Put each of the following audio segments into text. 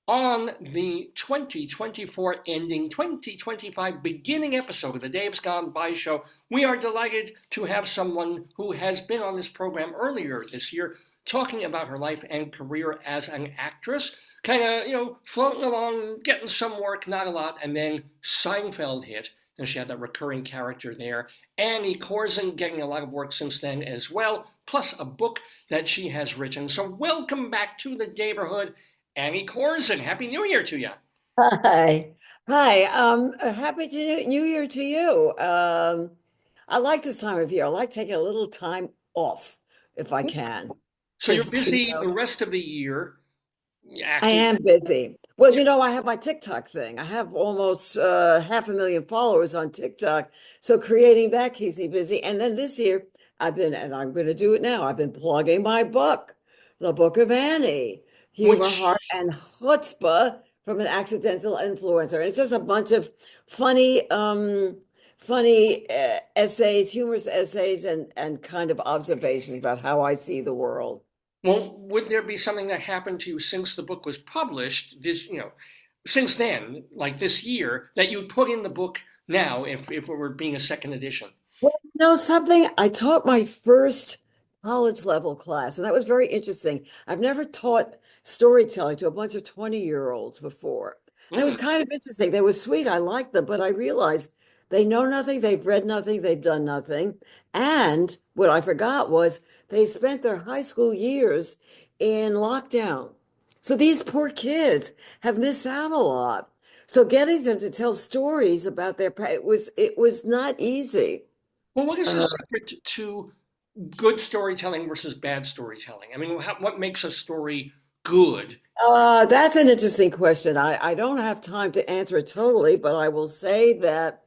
On the 2024 ending 2025 beginning episode of the Dave's Gone By show, we are delighted to have someone who has been on this program earlier this year talking about her life and career as an actress, kind of, floating along, getting some work, not a lot, and then Seinfeld hit, and she had that recurring character there. Annie Korzen getting a lot of work since then as well, plus a book that she has written. So welcome back to the Daverhood, Annie Korzen. Happy New Year to you. Hi. Hi. Happy New Year to you. I like this time of year. I like taking a little time off if I can. So you're Because, busy the rest of the year I acting. am busy. Well, I have my TikTok thing. I have almost 500,000 followers on TikTok. So creating that keeps me busy. And then this year, and I'm going to do it now. I've been plugging my book, The Book of Annie, Humor, Which, Heart, and Chutzpah from an Accidental Influencer. And it's just a bunch of funny essays, humorous essays, and kind of observations about how I see the world. well, would there be something that happened to you since the book was published, since then, like this year, that you'd put in the book now if it were being a second edition? Well, something, I taught my first college level class, and that was very interesting. I've never taught storytelling to a bunch of 20-year-olds before. And it was Mm. kind of interesting. They were sweet. I liked them, but I realized they know nothing, they've read nothing, they've done nothing. And what I forgot was they spent their high school years in lockdown. So these poor kids have missed out a lot. So getting them to tell stories about it was not easy. Well, what is the Uh, secret to good storytelling versus bad storytelling? I mean, what makes a story good? that's an interesting question. I don't have time to answer it totally, but I will say that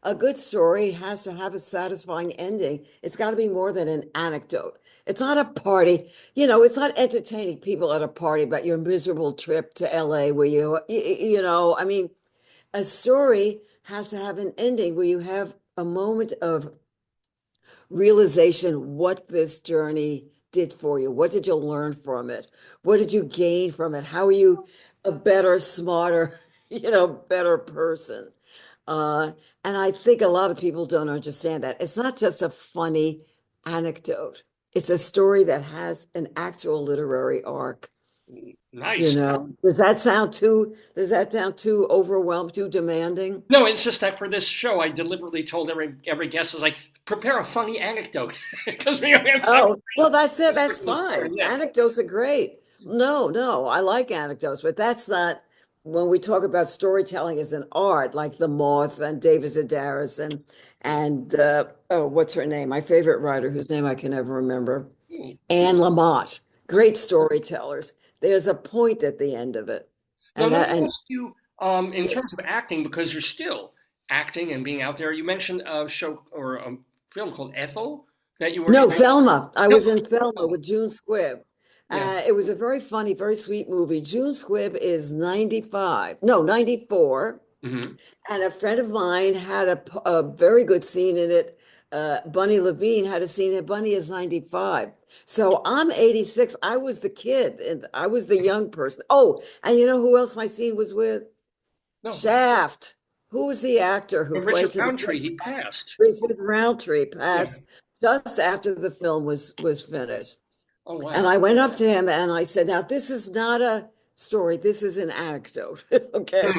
a good story has to have a satisfying ending. It's got to be more than an anecdote. It's not a party. It's not entertaining people at a party about your miserable trip to LA where I mean, a story has to have an ending where you have a moment of realization what this journey did for you. What did you learn from it? What did you gain from it? How are you a better, smarter, better person? Uh, and I think a lot of people don't understand that. It's not just a funny anecdote. It's a story that has an actual literary arc. Nice. Does that sound too overwhelmed, too demanding? No, it's just that for this show, I deliberately told every guest is like prepare a funny anecdote because we don't have time Oh, well, that's it. That's for the story. fine. Yeah. Anecdotes are great. No, I like anecdotes, but that's not when we talk about storytelling as an art, like The Moth and David Sedaris and oh, what's her name? My favorite writer, whose name I can never remember, Hmm. Anne Lamott. Great storytellers. There's a point at the end of it, Now and let that me and ask you, in terms of acting, because you're still acting and being out there. You mentioned a show or a film called Ethel that you were no, in. Thelma. I No, was in Thelma with June Squibb. yeah. It was a very funny, very sweet movie. June Squibb is 95, no, 94. Hmm. And a friend of mine had a very good scene in it. Bunny Levine had a scene in it. Bunny is 95. So I'm 86. I was the kid and I was the young person. Oh, and you know who else my scene was with? No, Shaft. Who was the actor who Richard played to the Roundtree. He passed. Richard Roundtree Yeah. passed just after the film was finished. Oh And wow. I went up to him and I said, "Now this is not a story. This is an anecdote." Okay.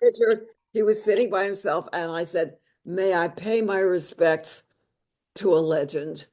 Richard, he was sitting by himself, and I said, "May I pay my respects to a legend?"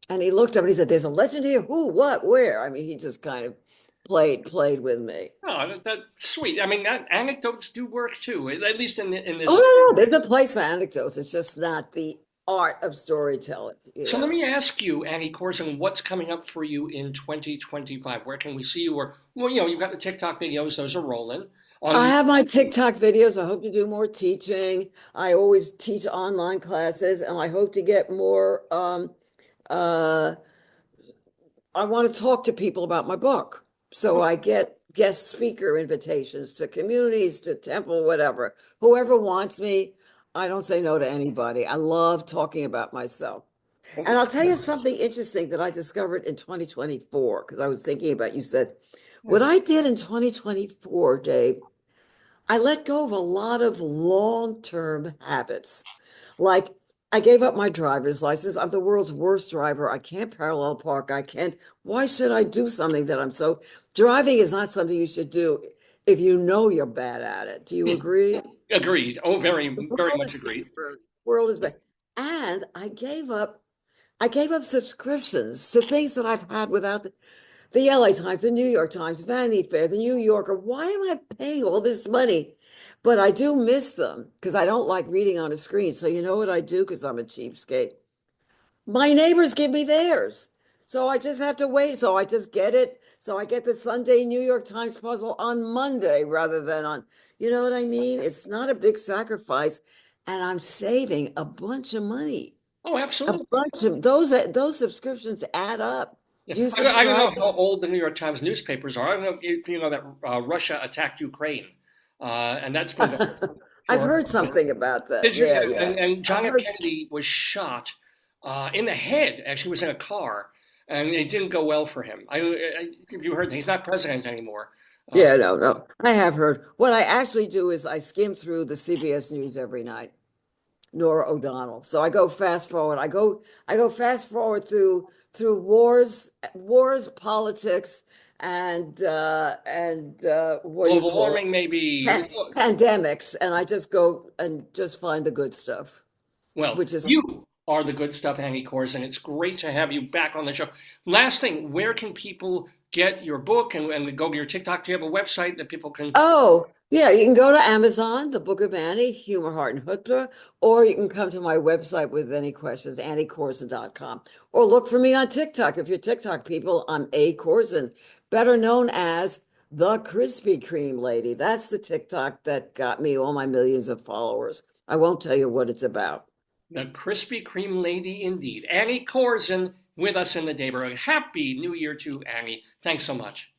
And he looked up and he said, "There's a legend here? Who, what, where?" I mean, he just kind of played with me. Oh, that's sweet. I mean, anecdotes do work too, at least in Oh, this. no, there's a place for anecdotes. It's just not the art of storytelling, So let me ask you, Annie Corson, what's coming up for you in 2025? Where can we see you? Or, well, you've got the TikTok videos; those are rolling. I On have my TikTok videos. I hope to do more teaching. I always teach online classes, and I hope to get more uh I want to talk to people about my book. So I get guest speaker invitations to communities, to temple, whatever. Whoever wants me, I don't say no to anybody. I love talking about myself. And I'll tell you something interesting that I discovered in 2024, because I was thinking about, you said, What I did in 2024, Dave, I let go of a lot of long-term habits. Like I gave up my driver's license. I'm the world's worst driver. I can't parallel park. I can't. Why should I do something that I'm so? Driving is not something you should do if you know you're bad at it. Do you Hmm. agree? Agreed. Oh, very, The very world much is agreed. safer. The world is better. And I gave up subscriptions to things that I've had without the LA Times, the New York Times, Vanity Fair, the New Yorker. Why am I paying all this money? But I do miss them because I don't like reading on a screen. So you know what I do? Because I'm a cheapskate. My neighbors give me theirs. So I just have to wait. So I just get it. So I get the Sunday New York Times puzzle on Monday rather than on, you know what I mean? It's not a big sacrifice. And I'm saving a bunch of money. Oh, A absolutely. bunch of those subscriptions add up. Yeah. Do you I don't know subscribe to? how old the New York Times newspapers are. I don't know if you know that Russia attacked Ukraine, and that's been going I've for. heard something about that. Did you? Yeah, Yeah. yeah. And I've John F. heard. Kennedy was shot in the head. Actually, he was in a car, and it didn't go well for him. If you heard that, he's not president anymore. Uh, Yeah, no, no. I have heard. What I actually do is I skim through the CBS News every night. Nora O'Donnell. So I go fast forward. I go fast forward through wars, politics, and what do you Global call warming, maybe. it? Pandemics, and I just go and just find the good stuff, Well, which is you are the good stuff, Annie Korzen. It's great to have you back on the show. Last thing, where can people get your book and go to your TikTok? Do you have a website that people can? Oh, yeah, you can go to Amazon, The Book of Annie, Humor, Heart, and Hutba, or you can come to my website with any questions, anniekorzen.com. Or look for me on TikTok. If you're TikTok people, I'm A. Korzen, better known as the Krispy Kreme lady. That's the TikTok that got me all my millions of followers. I won't tell you what it's about. The Krispy Kreme lady indeed. Annie Korzen with us in the neighborhood. Happy New Year to Annie. Thanks so much.